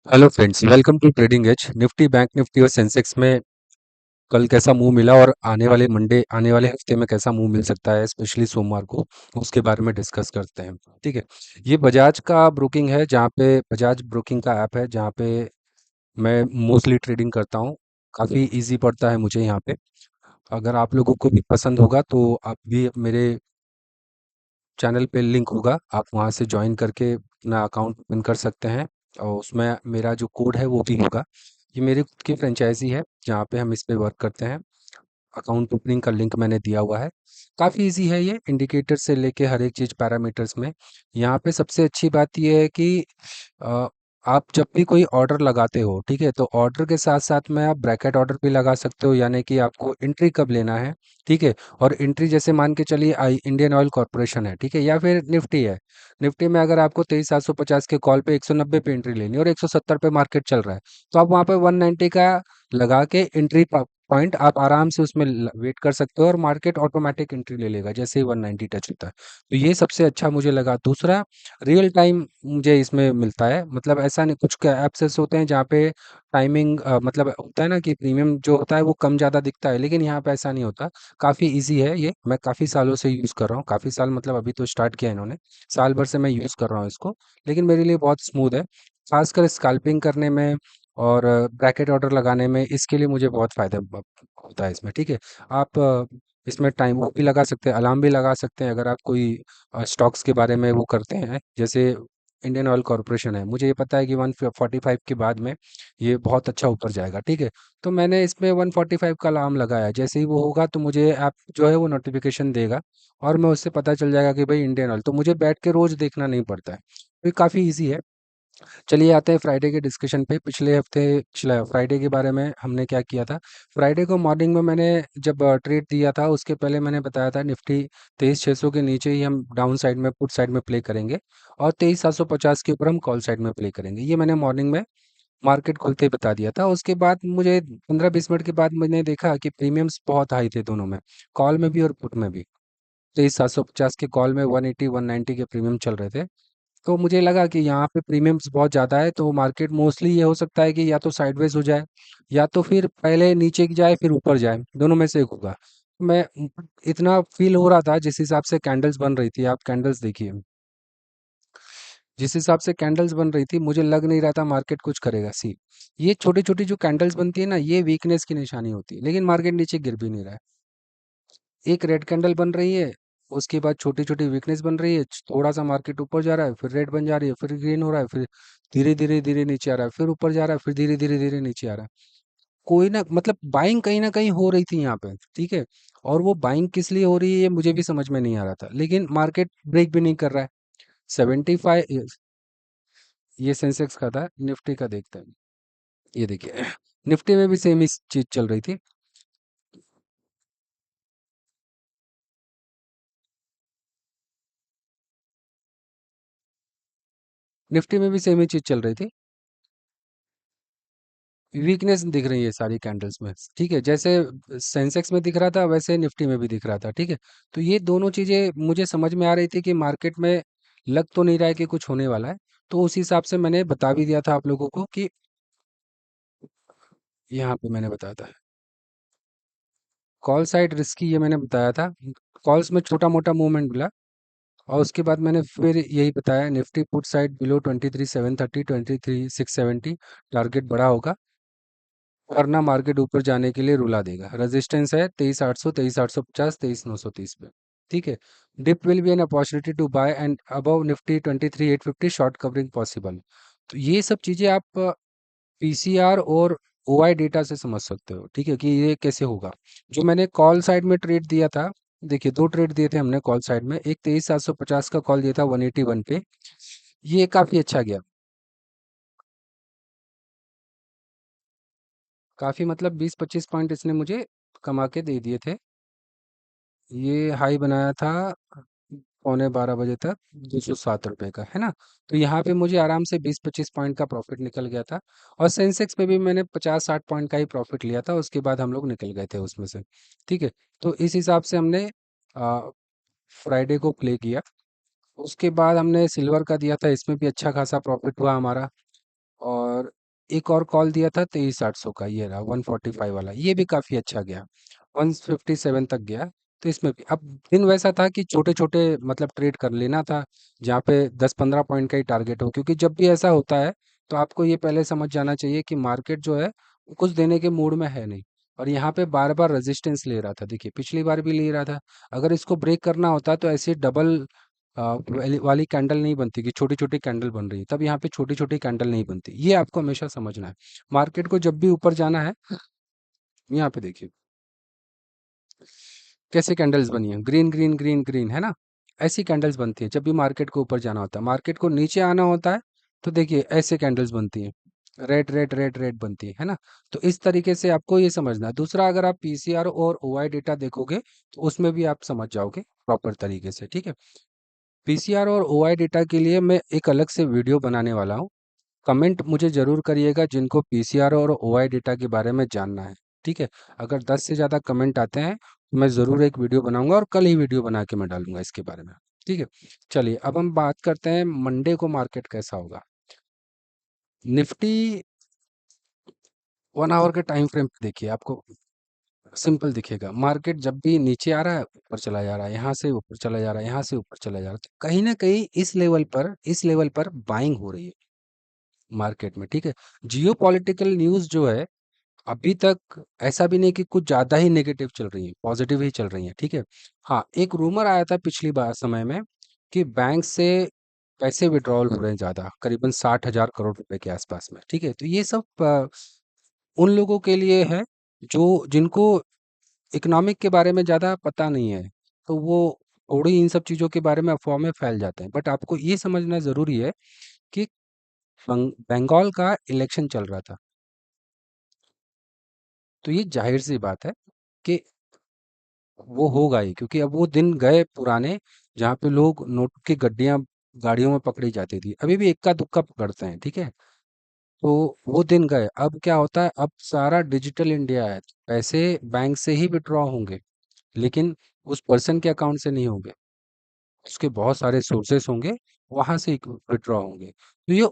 Hello friends, welcome to trading edge. Nifty, bank Nifty और Sensex में कल कैसा मूव मिला और आने वाले हफ्ते में कैसा मूव मिल सकता है, स्पेशली सोमवार को, उसके बारे में डिस्कस करते हैं। ठीक है। ये बजाज का ब्रोकिंग है, जहाँ पे बजाज ब्रोकिंग का ऐप है, जहाँ पे मैं मोस्टली ट्रेडिंग करता हूँ। काफ़ी इजी पड़ता है मुझे यहाँ पे। अगर आप लोगों को भी पसंद होगा तो आप भी मेरे चैनल पे लिंक होगा, आप वहाँ से ज्वाइन करके अपना अकाउंट ओपन कर सकते हैं। और उसमें मेरा जो कोड है वो भी होगा। ये मेरी खुद की फ्रेंचाइजी है, जहाँ पे हम इस पे वर्क करते हैं। अकाउंट ओपनिंग का लिंक मैंने दिया हुआ है। काफ़ी इजी है ये, इंडिकेटर से लेके हर एक चीज़ पैरामीटर्स में। यहाँ पे सबसे अच्छी बात ये है कि अ, आप जब भी कोई ऑर्डर लगाते हो, ठीक है, तो ऑर्डर के साथ साथ में आप ब्रैकेट ऑर्डर भी लगा सकते हो, यानी कि आपको एंट्री कब लेना है। ठीक है। और एंट्री जैसे मान के चलिए आई इंडियन ऑयल कॉरपोरेशन है, ठीक है, या फिर निफ्टी है। निफ्टी में अगर आपको 23,750 के कॉल पे 190 पे एंट्री लेनी है और 170 पे मार्केट चल रहा है, तो आप वहाँ पे 190 का लगा के एंट्री पॉइंट आप आराम से उसमें वेट कर सकते हो और मार्केट ऑटोमेटिक एंट्री ले लेगा जैसे ही 190 टच होता है। तो ये सबसे अच्छा मुझे लगा। दूसरा, रियल टाइम मुझे इसमें मिलता है, मतलब ऐसा नहीं, कुछ ऐप्स होते हैं जहाँ पे टाइमिंग मतलब होता है ना कि प्रीमियम जो होता है वो कम ज़्यादा दिखता है, लेकिन यहाँ पे ऐसा नहीं होता। काफ़ी इजी है ये, मैं काफ़ी सालों से यूज़ कर रहा हूँ। काफ़ी साल मतलब अभी तो स्टार्ट किया है इन्होंने, साल भर से मैं यूज़ कर रहा हूँ इसको। लेकिन मेरे लिए बहुत स्मूथ है, खासकर स्कैल्पिंग करने में और ब्रैकेट ऑर्डर लगाने में। इसके लिए मुझे बहुत फ़ायदा होता है इसमें। ठीक है। आप इसमें टाइम वो भी लगा सकते हैं, अलार्म भी लगा सकते हैं, अगर आप कोई स्टॉक्स के बारे में वो करते हैं। जैसे इंडियन ऑयल कॉरपोरेशन है, मुझे ये पता है कि 145 के बाद में ये बहुत अच्छा ऊपर जाएगा। ठीक है। तो मैंने इसमें 145 का अलार्म लगाया, जैसे ही वो होगा तो मुझे ऐप जो है वो नोटिफिकेशन देगा और मैं उससे पता चल जाएगा कि भाई इंडियन ऑयल, तो मुझे बैठ के रोज़ देखना नहीं पड़ता है। तो ये काफ़ी ईजी है। चलिए आते हैं फ्राइडे के डिस्कशन पे। पिछले हफ्ते पिछला फ्राइडे के बारे में हमने क्या किया था। फ्राइडे को मॉर्निंग में मैंने जब ट्रेड दिया था, उसके पहले मैंने बताया था निफ्टी 23,600 के नीचे ही हम डाउन साइड में पुट साइड में प्ले करेंगे और 23,750 के ऊपर हम कॉल साइड में प्ले करेंगे। ये मैंने मॉर्निंग में मार्केट खुलते ही बता दिया था। उसके बाद मुझे 15-20 मिनट के बाद मैंने देखा कि प्रीमियम्स बहुत हाई थे दोनों में, कॉल में भी और पुट में भी। 23,750 के कॉल में 180 190 के प्रीमियम चल रहे थे। तो मुझे लगा कि यहाँ पे प्रीमियम्स बहुत ज़्यादा है, तो मार्केट मोस्टली ये हो सकता है कि या तो साइडवेज हो जाए या तो फिर पहले नीचे की जाए फिर ऊपर जाए, दोनों में से एक होगा। मैं इतना फील हो रहा था, जिस हिसाब से कैंडल्स बन रही थी, आप कैंडल्स देखिए, जिस हिसाब से कैंडल्स बन रही थी मुझे लग नहीं रहा था मार्केट कुछ करेगा। सी, ये छोटी छोटी जो कैंडल्स बनती है ना, ये वीकनेस की निशानी होती है, लेकिन मार्केट नीचे गिर भी नहीं रहा है। एक रेड कैंडल बन रही है, उसके बाद छोटी-छोटी वीकनेस बन रही है, थोड़ा-सा मार्केट ऊपर जा रहा है, फिर रेड बन जा रही है, फिर ग्रीन हो रहा है, फिर धीरे-धीरे नीचे आ रहा है, फिर ऊपर जा रहा है, फिर धीरे-धीरे नीचे आ रहा है। कोई ना, मतलब बाइंग कहीं न कहीं हो रही थी यहाँ पे, ठीक है? और वो बाइंग किस लिए हो रही है ये मुझे भी समझ में नहीं आ रहा था, लेकिन मार्केट ब्रेक भी नहीं कर रहा है। 75 ये सेंसेक्स का था, निफ्टी का देखते हैं। ये देखिए, निफ्टी में भी सेम ही चीज़ चल रही थी। निफ्टी में भी सेम ही चीज़ चल रही थी। वीकनेस दिख रही है सारी कैंडल्स में। ठीक है, जैसे सेंसेक्स में दिख रहा था वैसे निफ्टी में भी दिख रहा था। ठीक है। तो ये दोनों चीजें मुझे समझ में आ रही थी कि मार्केट में लग तो नहीं रहा है कि कुछ होने वाला है। तो उस हिसाब से मैंने बता भी दिया था आप लोगों को कि यहाँ पे मैंने बताया था कॉल साइड रिस्की, ये मैंने बताया था। कॉल्स में छोटा मोटा मूवमेंट मिला और उसके बाद मैंने फिर यही बताया, Nifty put side below 23,730 23,670 target बड़ा होगा, वरना मार्केट ऊपर जाने के लिए रुला देगा। रेजिस्टेंस है 23,800 23,850 23,930 पे। ठीक है। Dip will be an opportunity to buy and above Nifty 23,850 short covering possible. तो ये सब चीजें आप पीसीआर और ओआई डेटा से समझ सकते हो, ठीक है, कि ये कैसे होगा। जो मैंने कॉल साइड में ट्रेड दिया था, देखिए दो ट्रेड दिए थे हमने कॉल साइड में। एक 23,750 का कॉल दिया था 181 पे, ये काफी अच्छा गया। काफी मतलब 20-25 पॉइंट इसने मुझे कमा के दे दिए थे। ये हाई बनाया था 11:45 बजे तक, 207 रुपये का, है ना। तो यहाँ पे मुझे आराम से 20-25 पॉइंट का प्रॉफिट निकल गया था। और सेंसेक्स पे भी मैंने 50-60 पॉइंट का ही प्रॉफिट लिया था, उसके बाद हम लोग निकल गए थे उसमें से। ठीक है। तो इस हिसाब से हमने फ्राइडे को प्ले किया। उसके बाद हमने सिल्वर का दिया था, इसमें भी अच्छा खासा प्रॉफिट हुआ हमारा। और एक और कॉल दिया था 23,800 का, ये रहा 145 वाला, ये भी काफ़ी अच्छा गया, 157 तक गया। तो इसमें भी अब दिन वैसा था कि छोटे छोटे मतलब ट्रेड कर लेना था, जहाँ पे 10-15 पॉइंट का ही टारगेट हो, क्योंकि जब भी ऐसा होता है तो आपको ये पहले समझ जाना चाहिए कि मार्केट जो है वो कुछ देने के मूड में है नहीं। और यहाँ पे बार बार रेजिस्टेंस ले रहा था, देखिए पिछली बार भी ले रहा था। अगर इसको ब्रेक करना होता तो ऐसे डबल वाली कैंडल नहीं बनती कि छोटी छोटी कैंडल बन रही है, तब यहाँ पे छोटी छोटी कैंडल नहीं बनती, ये आपको हमेशा समझना है। मार्केट को जब भी ऊपर जाना है, यहाँ पे देखिए कैसे कैंडल्स बनी है, ग्रीन ग्रीन ग्रीन ग्रीन, है ना। ऐसी कैंडल्स बनती है जब भी मार्केट को ऊपर जाना होता है। मार्केट को नीचे आना होता है तो देखिए ऐसे कैंडल्स बनती हैं, रेड रेड रेड रेड बनती है ना। तो इस तरीके से आपको ये समझना है। दूसरा, अगर आप पीसीआर और ओआई डेटा देखोगे तो उसमें भी आप समझ जाओगे प्रॉपर तरीके से, ठीक है। पीसीआर और ओआई डेटा के लिए मैं एक अलग से वीडियो बनाने वाला हूँ। कमेंट मुझे ज़रूर करिएगा जिनको पीसीआर और ओआई डेटा के बारे में जानना है, ठीक है। अगर 10 से ज़्यादा कमेंट आते हैं तो मैं ज़रूर एक वीडियो बनाऊंगा, और कल ही वीडियो बना के मैं डालूंगा इसके बारे में, ठीक है। चलिए अब हम बात करते हैं मंडे को मार्केट कैसा होगा। निफ्टी 1 आवर के टाइम फ्रेम पे देखिए, आपको सिंपल दिखेगा। मार्केट जब भी नीचे आ रहा है ऊपर चला जा रहा है, यहाँ से ऊपर चला जा रहा है, यहाँ से ऊपर चला जा रहा है, तो कहीं ना कहीं इस लेवल पर बाइंग हो रही है मार्केट में, ठीक है। जियो पॉलिटिकल न्यूज़ जो है, अभी तक ऐसा भी नहीं कि कुछ ज़्यादा ही नेगेटिव चल रही है, पॉजिटिव ही चल रही है, ठीक है। हाँ, एक रूमर आया था पिछली बार समय में कि बैंक से पैसे विड्रॉल हो रहे हैं ज़्यादा, करीबन 60,000 करोड़ रुपए के आसपास में, ठीक है। तो ये सब उन लोगों के लिए है जो जिनको इकोनॉमिक के बारे में ज़्यादा पता नहीं है, तो वो थोड़ी इन सब चीज़ों के बारे में अफवाह में फैल जाते हैं। बट आपको ये समझना ज़रूरी है कि बंगाल का इलेक्शन चल रहा था, तो ये जाहिर सी बात है कि वो होगा ही, क्योंकि अब वो दिन गए पुराने जहाँ पे लोग नोट की गड्डियां गाड़ियों में पकड़ी जाती थी, अभी भी इक्का दुक्का पकड़ते हैं, ठीक है। तो वो दिन गए। अब क्या होता है, अब सारा डिजिटल इंडिया है, पैसे बैंक से ही विड्रॉ होंगे, लेकिन उस पर्सन के अकाउंट से नहीं होंगे, उसके बहुत सारे सोर्सेस होंगे, वहां से विड्रॉ होंगे। तो ये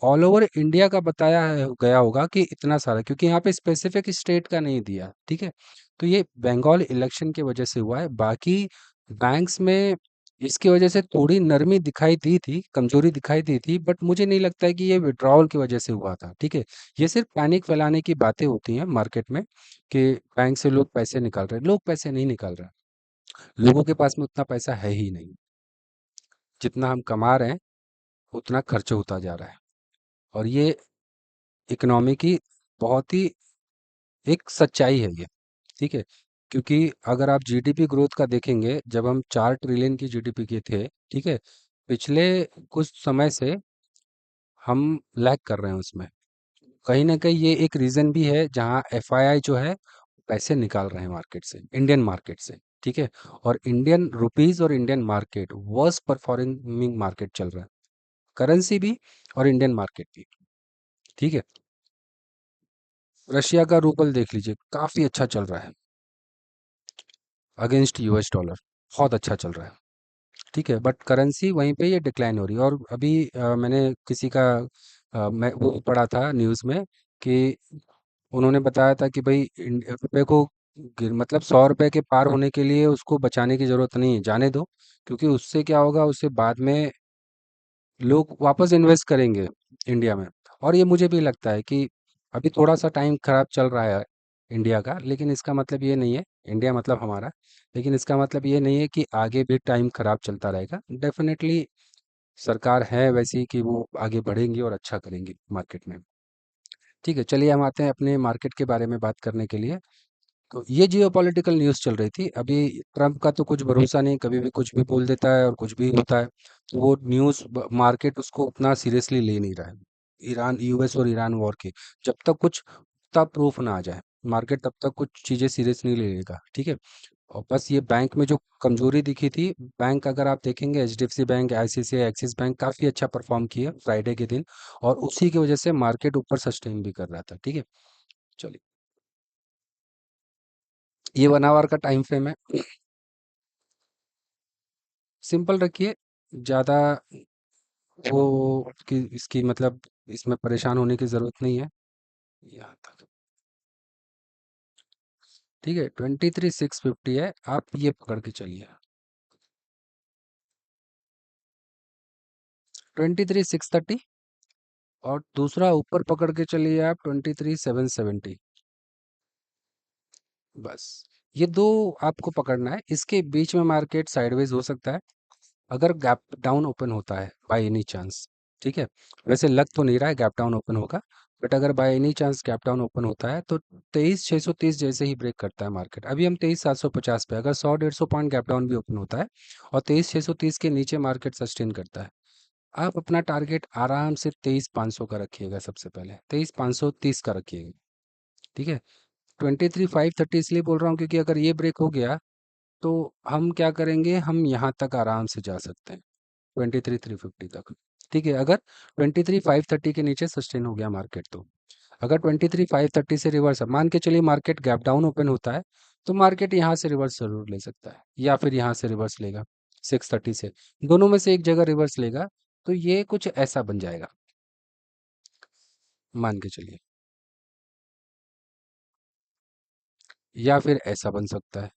ऑल ओवर इंडिया का बताया गया होगा कि इतना सारा, क्योंकि यहाँ पे स्पेसिफिक स्टेट का नहीं दिया, ठीक है। तो ये बंगाल इलेक्शन की वजह से हुआ है। बाकी बैंक्स में इसकी वजह से थोड़ी नरमी दिखाई दी थी, कमजोरी दिखाई दी थी, बट मुझे नहीं लगता है कि ये विड्रॉल की वजह से हुआ था, ठीक है। ये सिर्फ पैनिक फैलाने की बातें होती हैं मार्केट में कि बैंक से लोग पैसे निकाल रहे हैं, लोग पैसे नहीं निकाल रहे हैं। लोगों के पास में उतना पैसा है ही नहीं, जितना हम कमा रहे हैं उतना खर्च होता जा रहा है। और ये इकोनॉमी की बहुत ही एक सच्चाई है ये, ठीक है। क्योंकि अगर आप जीडीपी ग्रोथ का देखेंगे, जब हम 4 ट्रिलियन की जीडीपी के थे, ठीक है, पिछले कुछ समय से हम लैग कर रहे हैं उसमें। कहीं ना कहीं ये एक रीजन भी है जहां एफआईआई जो है पैसे निकाल रहे हैं मार्केट से, इंडियन मार्केट से, ठीक है। और इंडियन रुपीस और Indian market worst performing market चल रहा है, करेंसी भी और इंडियन मार्केट भी, ठीक है। रशिया का रूबल देख लीजिए, काफी अच्छा चल रहा है अगेंस्ट यूएस डॉलर, बहुत अच्छा चल रहा है, ठीक है। बट करेंसी वहीं पे ये डिक्लाइन हो रही है। और अभी मैंने किसी का मैं वो पढ़ा था न्यूज़ में कि उन्होंने बताया था कि भाई रुपए को मतलब 100 रुपए के पार होने के लिए उसको बचाने की जरूरत नहीं है, जाने दो। क्योंकि उससे क्या होगा, उससे बाद में लोग वापस इन्वेस्ट करेंगे इंडिया में। और ये मुझे भी लगता है कि अभी थोड़ा सा टाइम खराब चल रहा है इंडिया का, लेकिन इसका मतलब ये नहीं है, इंडिया मतलब हमारा, लेकिन इसका मतलब ये नहीं है कि आगे भी टाइम खराब चलता रहेगा। डेफिनेटली सरकार है वैसी कि वो आगे बढ़ेंगी और अच्छा करेंगी मार्केट में, ठीक है। चलिए हम आते हैं अपने मार्केट के बारे में बात करने के लिए। तो ये जियोपॉलिटिकल न्यूज़ चल रही थी अभी। ट्रम्प का तो कुछ भरोसा नहीं, कभी भी कुछ भी बोल देता है और कुछ भी होता है। तो वो न्यूज़ मार्केट उसको उतना सीरियसली ले नहीं रहा है, ईरान यूएस और ईरान वॉर के। जब तक कुछ तब प्रूफ ना आ जाए, मार्केट तब तक कुछ चीज़ें सीरियस नहीं ले लेगा, ठीक है। और बस ये बैंक में जो कमजोरी दिखी थी, बैंक अगर आप देखेंगे HDFC bank, ICICI, axis bank काफ़ी अच्छा परफॉर्म किए फ्राइडे के दिन, और उसी की वजह से मार्केट ऊपर सस्टेन भी कर रहा था, ठीक है। चलिए, ये 1 आवर का टाइम फ्रेम है, सिंपल रखिए, ज़्यादा वो कि इसकी मतलब इसमें परेशान होने की ज़रूरत नहीं है। यहाँ तक। ठीक है, 23,650 है, आप ये पकड़ के चलिए। 23,630, और दूसरा ऊपर पकड़ के चलिए आप 23,770। बस, ये दो आपको पकड़ना है। इसके बीच में मार्केट साइडवेज हो सकता है अगर गैप डाउन ओपन होता है बाय एनी चांस। ठीक है, वैसे लग तो नहीं रहा है गैप डाउन ओपन होगा, बट अगर by any chance gap down open होता है तो 23,630 जैसे ही ब्रेक करता है मार्केट। अभी हम 23,750 पे, अगर 100-150 पॉइंट गैप डाउन भी ओपन होता है और 23,630 के नीचे मार्केट सस्टेन करता है, आप अपना टारगेट आराम से 23,500 का रखिएगा। सबसे पहले 23,530 का रखिएगा। ठीक है, 23,530 इसलिए बोल रहा हूँ क्योंकि अगर ये ब्रेक हो गया तो हम क्या करेंगे, हम यहाँ तक आराम से जा सकते हैं 23,350 तक। ठीक है, अगर 23,530 के नीचे सस्टेन हो गया मार्केट तो। अगर 23,530 से रिवर्स, मान के चलिए मार्केट गैप डाउन ओपन होता है, तो मार्केट यहाँ से रिवर्स जरूर ले सकता है, या फिर यहाँ से रिवर्स लेगा 630 से। दोनों में से एक जगह रिवर्स लेगा, तो ये कुछ ऐसा बन जाएगा, मान के चलिए, या फिर ऐसा बन सकता है।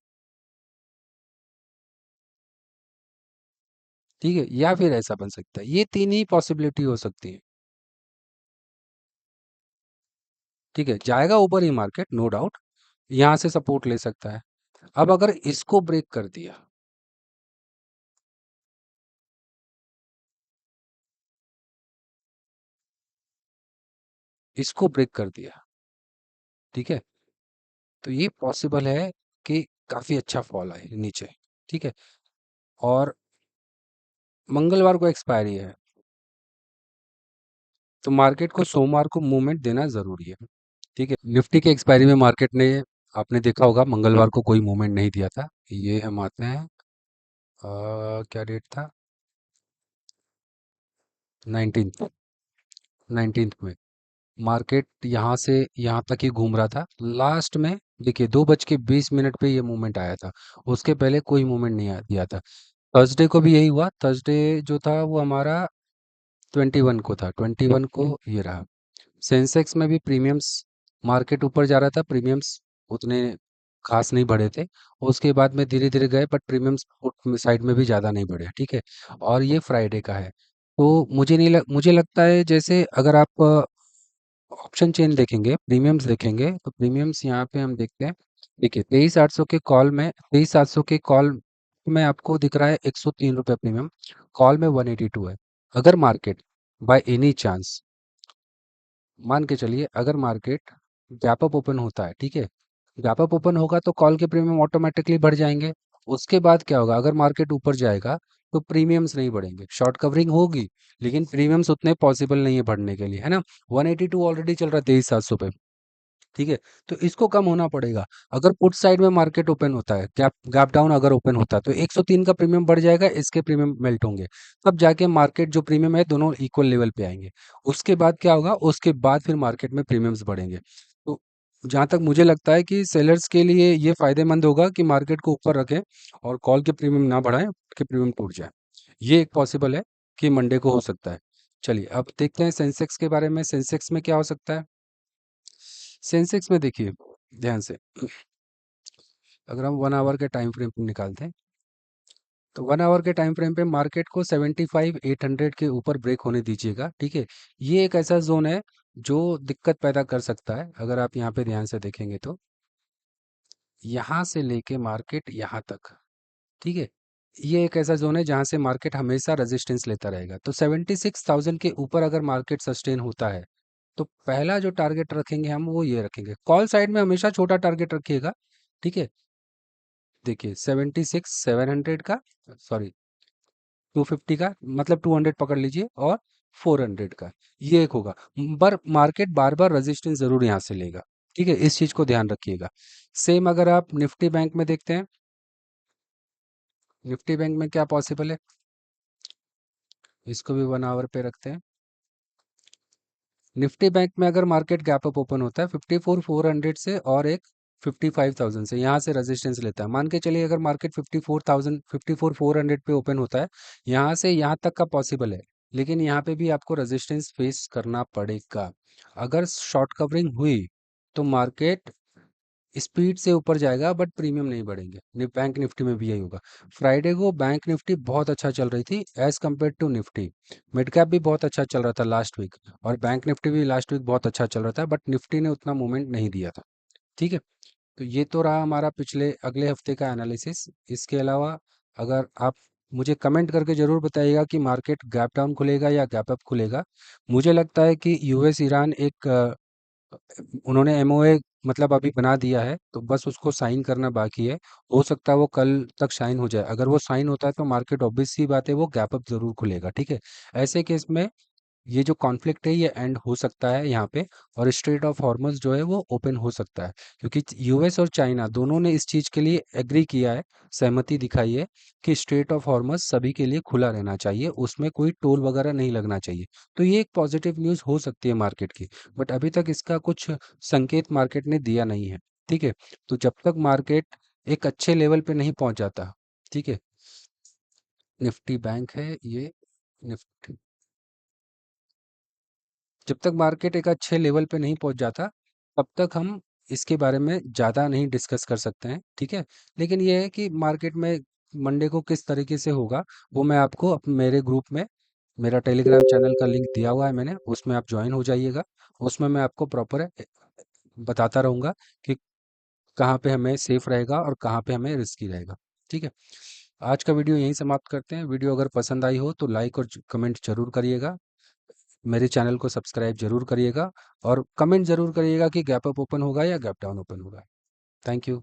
ठीक है, या फिर ऐसा बन सकता है, ये तीन ही पॉसिबिलिटी हो सकती है। ठीक है, जाएगा ऊपर ही मार्केट, नो डाउट, यहाँ से सपोर्ट ले सकता है। अब अगर इसको ब्रेक कर दिया, इसको ब्रेक कर दिया, ठीक है, तो ये पॉसिबल है कि काफी अच्छा फॉल आए नीचे। ठीक है, और मंगलवार को एक्सपायरी है, तो मार्केट को सोमवार को मूवमेंट देना जरूरी है। ठीक है, निफ्टी के एक्सपायरी में मार्केट ने, आपने देखा होगा मंगलवार को कोई मूवमेंट नहीं दिया था। ये हम आते हैं, क्या डेट था, 19th, 19th में मार्केट यहाँ से यहाँ तक ही घूम रहा था। लास्ट में देखिए 2:20 पे ये मूवमेंट आया था, उसके पहले कोई मूवमेंट नहीं दिया था। थर्सडे को भी यही हुआ, थर्सडे जो था वो हमारा 21 को था, 21 को ये रहा। सेंसेक्स में भी प्रीमियम्स, मार्केट ऊपर जा रहा था, प्रीमियम्स उतने खास नहीं बढ़े थे। उसके बाद में धीरे धीरे गए, बट प्रीमियम्स साइड में भी ज़्यादा नहीं बढ़े। ठीक है, और ये फ्राइडे का है, तो मुझे लगता है जैसे अगर आप ऑप्शन चेन देखेंगे, प्रीमियम्स देखेंगे, तो प्रीमियम्स यहाँ पे हम देखते हैं। देखिए 23,800 के कॉल में, 23,700 के कॉल में आपको दिख रहा है 103 रुपये प्रीमियम, कॉल में 182 है। अगर मार्केट बाय एनी चांस, मान के चलिए अगर मार्केट गैप अप ओपन होता है, ठीक है, गैप अप ओपन होगा तो कॉल के प्रीमियम ऑटोमेटिकली बढ़ जाएंगे। उसके बाद क्या होगा, अगर मार्केट ऊपर जाएगा तो प्रीमियम्स नहीं बढ़ेंगे, शॉर्ट कवरिंग होगी, लेकिन प्रीमियम्स उतने पॉसिबल नहीं है बढ़ने के लिए, है ना। 182 ऑलरेडी चल रहा है 23,700 पे। ठीक है, तो इसको कम होना पड़ेगा। अगर पुट साइड में मार्केट ओपन होता है, गैप गैप डाउन अगर ओपन होता है, तो 103 का प्रीमियम बढ़ जाएगा, इसके प्रीमियम मेल्ट होंगे, तब जाके मार्केट जो प्रीमियम है दोनों इक्वल लेवल पे आएंगे। उसके बाद क्या होगा, उसके बाद फिर मार्केट में प्रीमियम्स बढ़ेंगे। तो जहाँ तक मुझे लगता है कि सेलर्स के लिए ये फायदेमंद होगा कि मार्केट को ऊपर रखें और कॉल के प्रीमियम ना बढ़ाएं कि प्रीमियम टूट जाए। ये एक पॉसिबल है कि मंडे को हो सकता है। चलिए अब देखते हैं सेंसेक्स के बारे में, सेंसेक्स में क्या हो सकता है। सेंसेक्स में देखिए ध्यान से, अगर हम 1 आवर के टाइम फ्रेम निकालते हैं, तो 1 आवर के टाइम फ्रेम पे मार्केट को 75,800 के ऊपर ब्रेक होने दीजिएगा। ठीक है, ये एक ऐसा जोन है जो दिक्कत पैदा कर सकता है। अगर आप यहाँ पे ध्यान से देखेंगे तो यहाँ से लेके मार्केट यहाँ तक, ठीक है, ये एक ऐसा जोन है जहाँ से मार्केट हमेशा रेजिस्टेंस लेता रहेगा। तो 76,000 के ऊपर अगर मार्केट सस्टेन होता है, तो पहला जो टारगेट रखेंगे हम वो ये रखेंगे, कॉल साइड में हमेशा छोटा टारगेट रखिएगा। ठीक है, देखिए 76,700 का, सॉरी 250 का, मतलब 200 पकड़ लीजिए, और 400 का, ये एक होगा। पर मार्केट बार बार रेजिस्टेंस जरूर यहाँ से लेगा। ठीक है, इस चीज को ध्यान रखिएगा। सेम अगर आप निफ्टी बैंक में देखते हैं, निफ्टी बैंक में क्या पॉसिबल है, इसको भी 1 आवर पे रखते हैं। निफ्टी बैंक में अगर मार्केट गैप अप ओपन होता है 54,400 से, और एक 55,000 से, यहाँ से रेजिस्टेंस लेता है। मान के चलिए अगर मार्केट 54,000, 54,400 पे ओपन होता है, यहाँ से यहाँ तक का पॉसिबल है। लेकिन यहाँ पे भी आपको रेजिस्टेंस फेस करना पड़ेगा। अगर शॉर्ट कवरिंग हुई तो मार्केट स्पीड से ऊपर जाएगा बट प्रीमियम नहीं बढ़ेंगे। बैंक निफ्टी में भी यही होगा। फ्राइडे को बैंक निफ्टी बहुत अच्छा चल रही थी as compare to Nifty. Mid cap भी बहुत अच्छा चल रहा था लास्ट वीक, और बैंक निफ्टी भी लास्ट वीक बहुत अच्छा चल रहा था, बट निफ्टी ने उतना मूवमेंट नहीं दिया था। ठीक है। तो ये तो रहा हमारा पिछले अगले हफ्ते का एनालिसिस। इसके अलावा अगर आप मुझे कमेंट करके ज़रूर बताइएगा कि मार्केट गैप डाउन खुलेगा या गैप अप खुलेगा। मुझे लगता है कि यूएस ईरान एक उन्होंने एमओए मतलब अभी बना दिया है, तो बस उसको साइन करना बाकी है। हो सकता है वो कल तक साइन हो जाए। अगर वो साइन होता है तो मार्केट ऑब्वियस सी बात है वो गैप अप ज़रूर खुलेगा। ठीक है। ऐसे केस में ये जो कॉन्फ्लिक्ट है ये एंड हो सकता है यहाँ पे, और स्ट्रेट ऑफ हॉर्मस जो है वो ओपन हो सकता है, क्योंकि यूएस और चाइना दोनों ने इस चीज़ के लिए एग्री किया है, सहमति दिखाई है कि स्ट्रेट ऑफ हॉर्मस सभी के लिए खुला रहना चाहिए, उसमें कोई टोल वगैरह नहीं लगना चाहिए। तो ये एक पॉजिटिव न्यूज़ हो सकती है मार्केट की, बट अभी तक इसका कुछ संकेत मार्केट ने दिया नहीं है। ठीक है। तो जब तक मार्केट एक अच्छे लेवल पे नहीं पहुंच जाता, ठीक है, निफ्टी बैंक है ये, निफ्टी, जब तक मार्केट एक अच्छे लेवल पे नहीं पहुंच जाता तब तक हम इसके बारे में ज़्यादा नहीं डिस्कस कर सकते हैं। ठीक है। लेकिन ये है कि मार्केट में मंडे को किस तरीके से होगा वो मैं आपको मेरे ग्रुप में, मेरा टेलीग्राम चैनल का लिंक दिया हुआ है मैंने, उसमें आप ज्वाइन हो जाइएगा। उसमें मैं आपको प्रॉपर बताता रहूँगा कि कहाँ पे हमें सेफ रहेगा और कहाँ पे हमें रिस्की रहेगा। ठीक है। आज का वीडियो यहीं समाप्त करते हैं। वीडियो अगर पसंद आई हो तो लाइक और कमेंट जरूर करिएगा। मेरे चैनल को सब्सक्राइब जरूर करिएगा, और कमेंट जरूर करिएगा कि गैप अप ओपन होगा या गैप डाउन ओपन होगा। Thank you.